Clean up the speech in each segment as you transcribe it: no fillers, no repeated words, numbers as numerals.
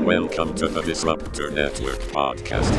Welcome to the Disruptor Network podcast.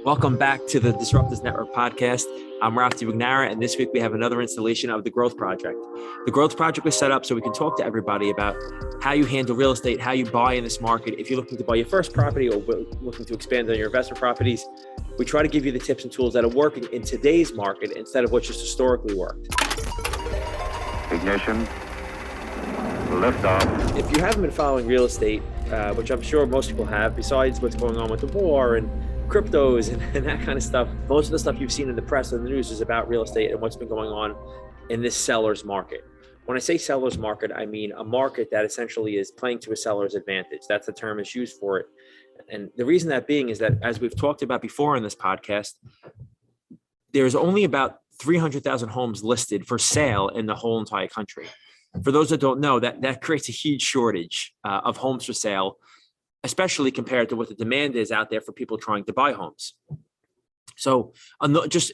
Welcome back to the Disruptors Network podcast. I'm DiBugnara, and this week we have another installation of the Growth Project. The Growth Project was set up so we can talk to everybody about how you handle real estate, how you buy in this market. If you're looking to buy your first property or looking to expand on your investment properties, we try to give you the tips and tools that are working in today's market instead of what just historically worked. Ignition. Liftoff. If you haven't been following real estate, which I'm sure most people have, besides what's going on with the war and cryptos and that kind of stuff, most of the stuff you've seen in the press and the news is about real estate and what's been going on in this seller's market. When I say seller's market, I mean a market that essentially is playing to a seller's advantage. That's the term that's used for it. And the reason that being is that, as we've talked about before in this podcast, there's only about 300,000 homes listed for sale in the whole entire country. For those that don't know, that creates a huge shortage of homes for sale, especially compared to what the demand is out there for people trying to buy homes. So just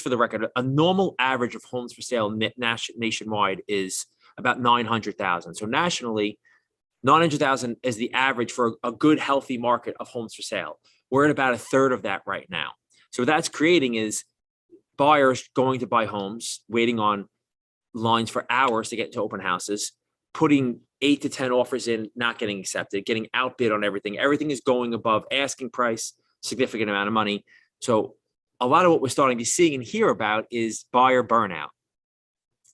for the record, a normal average of homes for sale nationwide is about 900,000. So nationally, 900,000 is the average for a good, healthy market of homes for sale. We're at about a third of that right now. So what that's creating is buyers going to buy homes, waiting on lines for hours to get into open houses, putting 8 to 10 offers in, not getting accepted, getting outbid on everything. Everything is going above asking price, significant amount of money. So a lot of what we're starting to see and hear about is buyer burnout.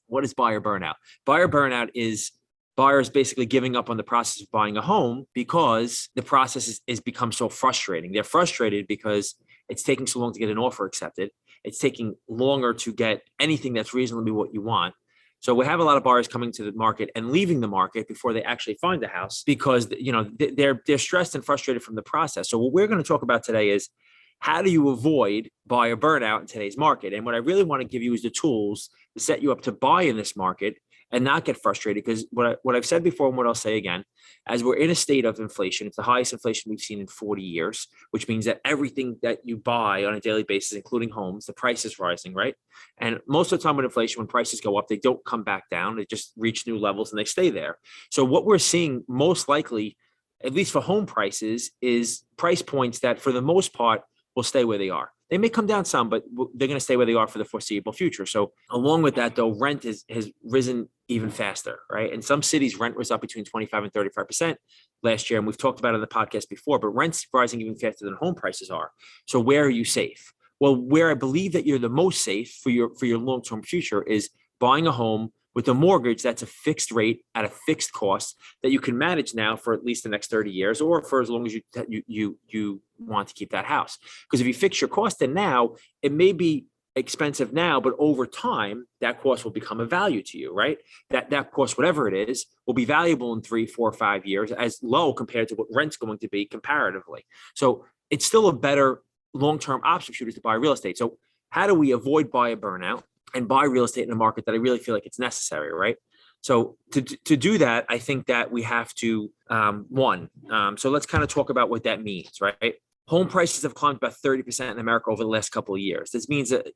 What is buyer burnout? Buyer burnout is buyers basically giving up on the process of buying a home because the process is become so frustrating. They're frustrated because it's taking so long to get an offer accepted. It's taking longer to get anything that's reasonably what you want. So we have a lot of buyers coming to the market and leaving the market before they actually find a house because they're stressed and frustrated from the process. So what we're going to talk about today is how do you avoid buyer burnout in today's market? And what I really want to give you is the tools to set you up to buy in this market and not get frustrated, because what I've said before and what I'll say again, as we're in a state of inflation, it's the highest inflation we've seen in 40 years, which means that everything that you buy on a daily basis, including homes, the price is rising, right? And most of the time with inflation, when prices go up, they don't come back down. They just reach new levels and they stay there. So what we're seeing most likely, at least for home prices, is price points that for the most part will stay where they are. They may come down some, but they're going to stay where they are for the foreseeable future. So along with that, though, rent has risen even faster, right? In some cities, rent was up between 25 and 35% last year. And we've talked about it on the podcast before, but rent's rising even faster than home prices are. So where are you safe? Well, where I believe that you're the most safe for your long-term future is buying a home with a mortgage that's a fixed rate at a fixed cost that you can manage now for at least the next 30 years or for as long as you want to keep that house. Because if you fix your cost in now, it may be expensive now, but over time, that cost will become a value to you, right? That cost, whatever it is, will be valuable in 3, 4, 5 years as low compared to what rent's going to be comparatively. So it's still a better long-term option for you to buy real estate. So how do we avoid buyer burnout and buy real estate in a market that I really feel like it's necessary, right? So to do that, I think that we have to, so let's kind of talk about what that means, right? Home prices have climbed about 30% in America over the last couple of years. This means that,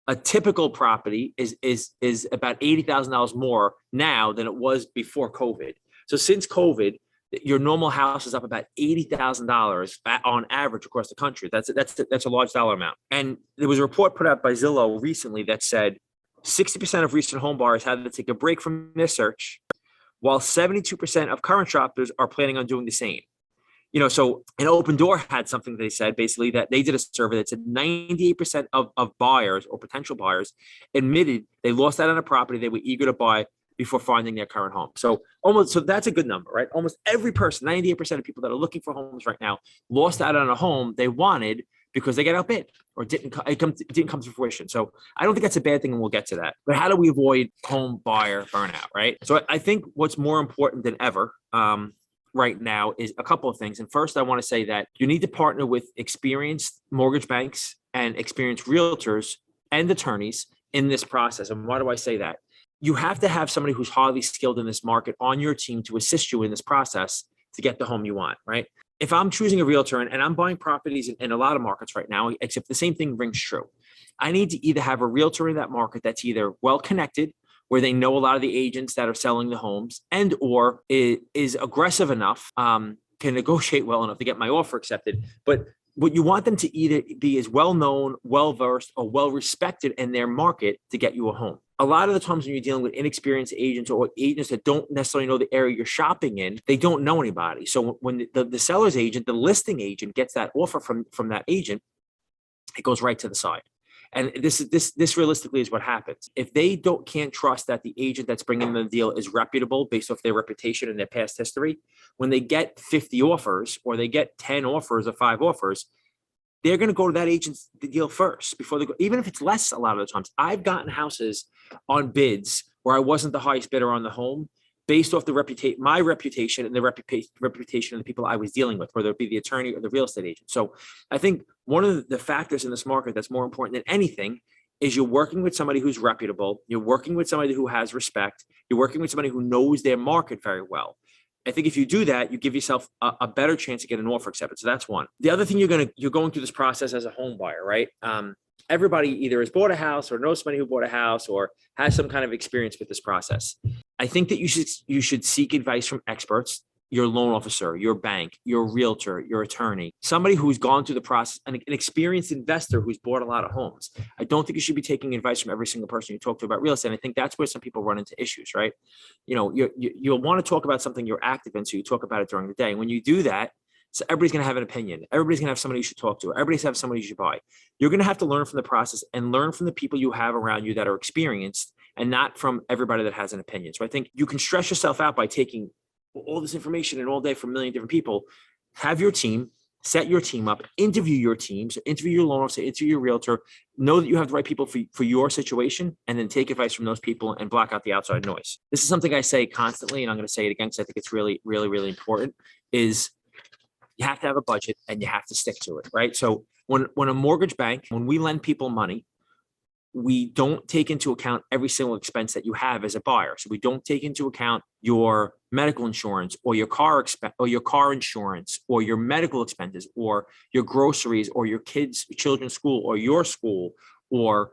a typical property is about $80,000 more now than it was before COVID. So since COVID, your normal house is up about $80,000 on average across the country. That's a large dollar amount. And there was a report put out by Zillow recently that said 60% of recent home buyers had to take a break from their search, while 72% of current shoppers are planning on doing the same. So an Open Door had something they said basically that they did a survey that said 98% of buyers or potential buyers admitted they lost out on a property they were eager to buy before finding their current home. So that's a good number, right? Almost every person, 98% of people that are looking for homes right now lost out on a home they wanted because they got outbid or didn't come to fruition. So I don't think that's a bad thing, and we'll get to that. But how do we avoid home buyer burnout, right? So I think what's more important than ever right now is a couple of things. And first, I want to say that you need to partner with experienced mortgage banks and experienced realtors and attorneys in this process. And why do I say that? You have to have somebody who's highly skilled in this market on your team to assist you in this process to get the home you want, right? If I'm choosing a realtor and I'm buying properties in a lot of markets right now, except the same thing rings true. I need to either have a realtor in that market that's either well-connected where they know a lot of the agents that are selling the homes, and or is aggressive enough, can negotiate well enough to get my offer accepted. But what you want them to either be is well-known, well-versed, or well-respected in their market to get you a home. A lot of the times when you're dealing with inexperienced agents or agents that don't necessarily know the area you're shopping in, they don't know anybody. So when the seller's agent, the listing agent, gets that offer from that agent, it goes right to the side. And this realistically is what happens. If they can't trust that the agent that's bringing them the deal is reputable based off their reputation and their past history, when they get 50 offers or they get 10 offers or 5 offers, they're going to go to that agent's deal first before they go, even if it's less. A lot of the times I've gotten houses on bids where I wasn't the highest bidder on the home based off my reputation and the reputation of the people I was dealing with, whether it be the attorney or the real estate agent. So I think one of the factors in this market that's more important than anything is you're working with somebody who's reputable. You're working with somebody who has respect. You're working with somebody who knows their market very well. I think if you do that, you give yourself a better chance to get an offer accepted. So that's one. The other thing, you're going through this process as a home buyer, right? Everybody either has bought a house or knows somebody who bought a house or has some kind of experience with this process. I think that you should seek advice from experts, your loan officer, your bank, your realtor, your attorney, somebody who's gone through the process, an experienced investor who's bought a lot of homes. I don't think you should be taking advice from every single person you talk to about real estate. I think that's where some people run into issues, right? You'll want to talk about something you're active in, so you talk about it during the day. And when you do that, so everybody's going to have an opinion. Everybody's going to have somebody you should talk to. Everybody's going to have somebody you should buy. You're going to have to learn from the process and learn from the people you have around you that are experienced and not from everybody that has an opinion. So I think you can stress yourself out by taking all this information and all day from a million different people. Have your team, set your team up, interview your teams, interview your loan officer, interview your realtor, know that you have the right people for your situation, and then take advice from those people and block out the outside noise. This is something I say constantly, and I'm going to say it again because I think it's really, really, really important, is you have to have a budget and you have to stick to it, right? So when a mortgage bank, when we lend people money, we don't take into account every single expense that you have as a buyer. So we don't take into account your medical insurance or your car insurance or your medical expenses or your groceries or your children's school or your school or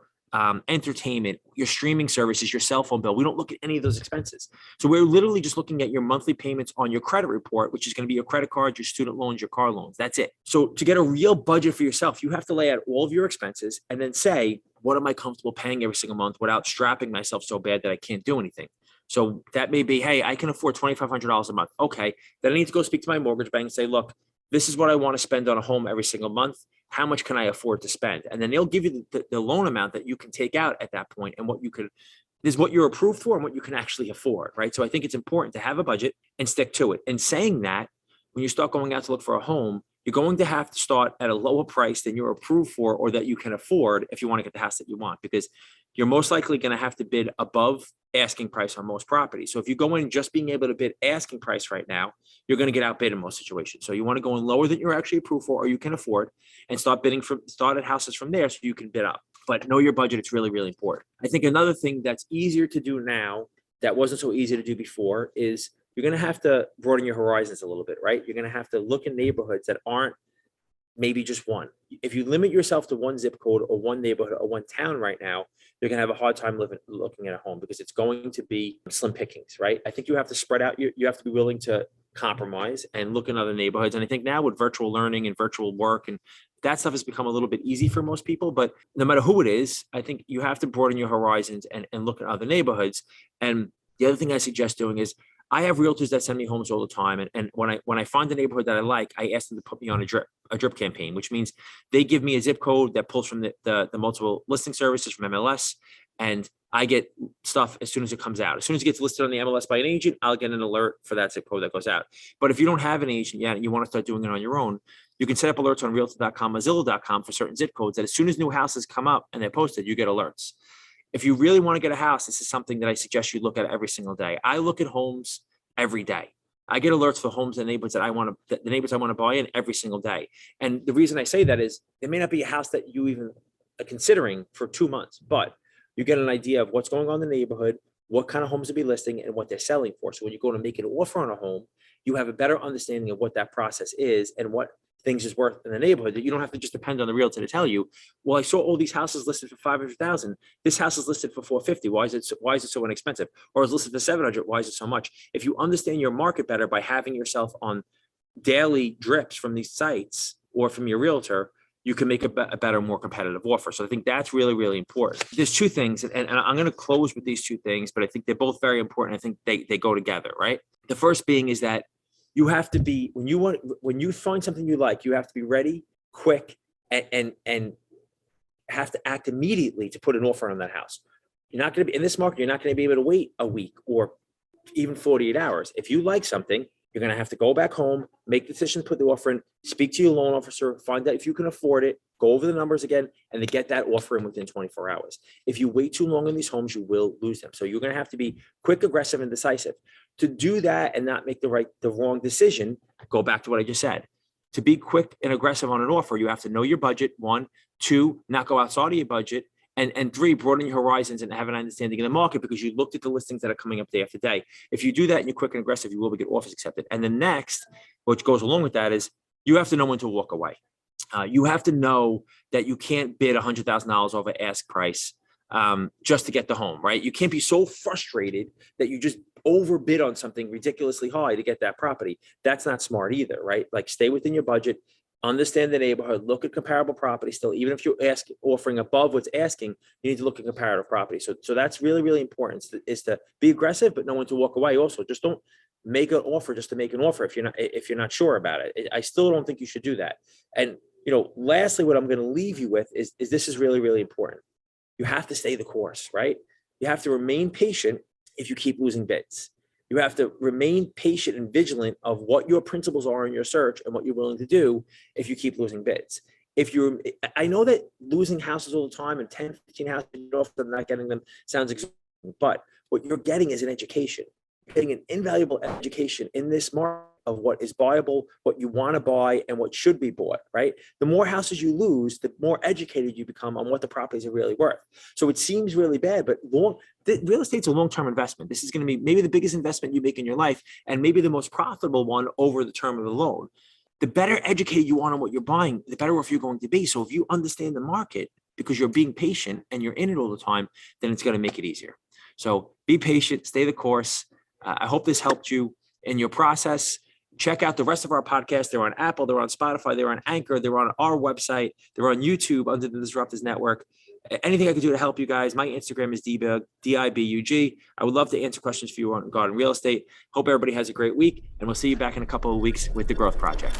entertainment, your streaming services, your cell phone bill. We don't look at any of those expenses. So we're literally just looking at your monthly payments on your credit report, which is going to be your credit cards, your student loans, your car loans. That's it. So to get a real budget for yourself, you have to lay out all of your expenses and then say, what am I comfortable paying every single month without strapping myself so bad that I can't do anything? So that may be, hey, I can afford $2,500 a month. Okay. Then I need to go speak to my mortgage bank and say, look, this is what I want to spend on a home every single month. How much can I afford to spend? And then they'll give you the loan amount that you can take out at that point and what you're approved for and what you can actually afford, right? So I think it's important to have a budget and stick to it. And saying that, when you start going out to look for a home, you're going to have to start at a lower price than you're approved for or that you can afford if you want to get the house that you want, because you're most likely going to have to bid above asking price on most properties. So if you go in just being able to bid asking price right now, you're going to get outbid in most situations. So you want to go in lower than you're actually approved for or you can afford and start at houses from there so you can bid up. But know your budget. It's really, really important. I think another thing that's easier to do now that wasn't so easy to do before is you're going to have to broaden your horizons a little bit, right? You're going to have to look in neighborhoods that aren't maybe just one. If you limit yourself to one zip code or one neighborhood or one town right now, you're going to have a hard time looking at a home because it's going to be slim pickings, right? I think you have to spread out. You have to be willing to compromise and look in other neighborhoods. And I think now with virtual learning and virtual work and that stuff has become a little bit easy for most people, but no matter who it is, I think you have to broaden your horizons and look at other neighborhoods. And the other thing I suggest doing is I have realtors that send me homes all the time. And when I find a neighborhood that I like, I ask them to put me on a drip campaign, which means they give me a zip code that pulls from the multiple listing services from MLS. And I get stuff as soon as it comes out. As soon as it gets listed on the MLS by an agent, I'll get an alert for that zip code that goes out. But if you don't have an agent yet and you want to start doing it on your own, you can set up alerts on realtor.com or Zillow.com for certain zip codes that as soon as new houses come up and they're posted, you get alerts. If you really want to get a house, this is something that I suggest you look at every single day. I look at homes every day. I get alerts for homes and neighborhoods the neighborhoods I want to buy in every single day. And the reason I say that is there may not be a house that you even are considering for 2 months, but you get an idea of what's going on in the neighborhood, what kind of homes to be listing and what they're selling for. So when you go to make an offer on a home, you have a better understanding of what that process is and what things is worth in the neighborhood, that you don't have to just depend on the realtor to tell you, well, I saw all these houses listed for 500,000. This house is listed for 450. Why is it so inexpensive? Or is listed for 700? Why is it so much? If you understand your market better by having yourself on daily drips from these sites or from your realtor, you can make a better, more competitive offer. So I think that's really, really important. There's two things, and I'm going to close with these two things, but I think they're both very important. I think they go together, right? The first being is that you have to be, when you find something you like, you have to be ready, quick, and have to act immediately to put an offer on that house. You're not going to be in this market. You're not going to be able to wait a week or even 48 hours. If you like something, you're going to have to go back home, make the decision to put the offer in, speak to your loan officer, find out if you can afford it, go over the numbers again, and to get that offer in within 24 hours. If you wait too long in these homes, you will lose them. So you're going to have to be quick, aggressive, and decisive. To do that and not make the wrong decision, go back to what I just said. To be quick and aggressive on an offer, you have to know your budget, 1, 2, not go outside of your budget, and 3, broaden your horizons and have an understanding of the market because you looked at the listings that are coming up day after day. If you do that and you're quick and aggressive, you will get offers accepted. And the next, which goes along with that, is you have to know when to walk away. You have to know that you can't bid $100,000 over ask price just to get the home, right? You can't be so frustrated that you just overbid on something ridiculously high to get that property. That's not smart either, right? Like, stay within your budget, understand the neighborhood, look at comparable property still. Even if you're offering above what's asking, you need to look at comparative property. So that's really, really important, is to be aggressive, but know when to walk away. Also, just don't make an offer just to make an offer if you're not sure about it. I still don't think you should do that. And lastly, what I'm going to leave you with is this is really, really important. You have to stay the course, right? You have to remain patient if you keep losing bids. You have to remain patient and vigilant of what your principles are in your search and what you're willing to do if you keep losing bids. I know that losing houses all the time and 10, 15 houses off them, not getting them sounds exhausting, but what you're getting is an education. You're getting an invaluable education in this market of what is buyable, what you want to buy, and what should be bought, right? The more houses you lose, the more educated you become on what the properties are really worth. So it seems really bad, but real estate's a long-term investment. This is going to be maybe the biggest investment you make in your life, and maybe the most profitable one over the term of the loan. The better educated you are on what you're buying, the better off you're going to be. So if you understand the market because you're being patient and you're in it all the time, then it's going to make it easier. So be patient, stay the course. I hope this helped you in your process. Check out the rest of our podcasts. They're on Apple, they're on Spotify, they're on Anchor, they're on our website, they're on YouTube under the Disruptors Network. Anything I can do to help you guys, my Instagram is DiBug, DIBUG. I would love to answer questions for you regarding real estate. Hope everybody has a great week, and we'll see you back in a couple of weeks with The Growth Project.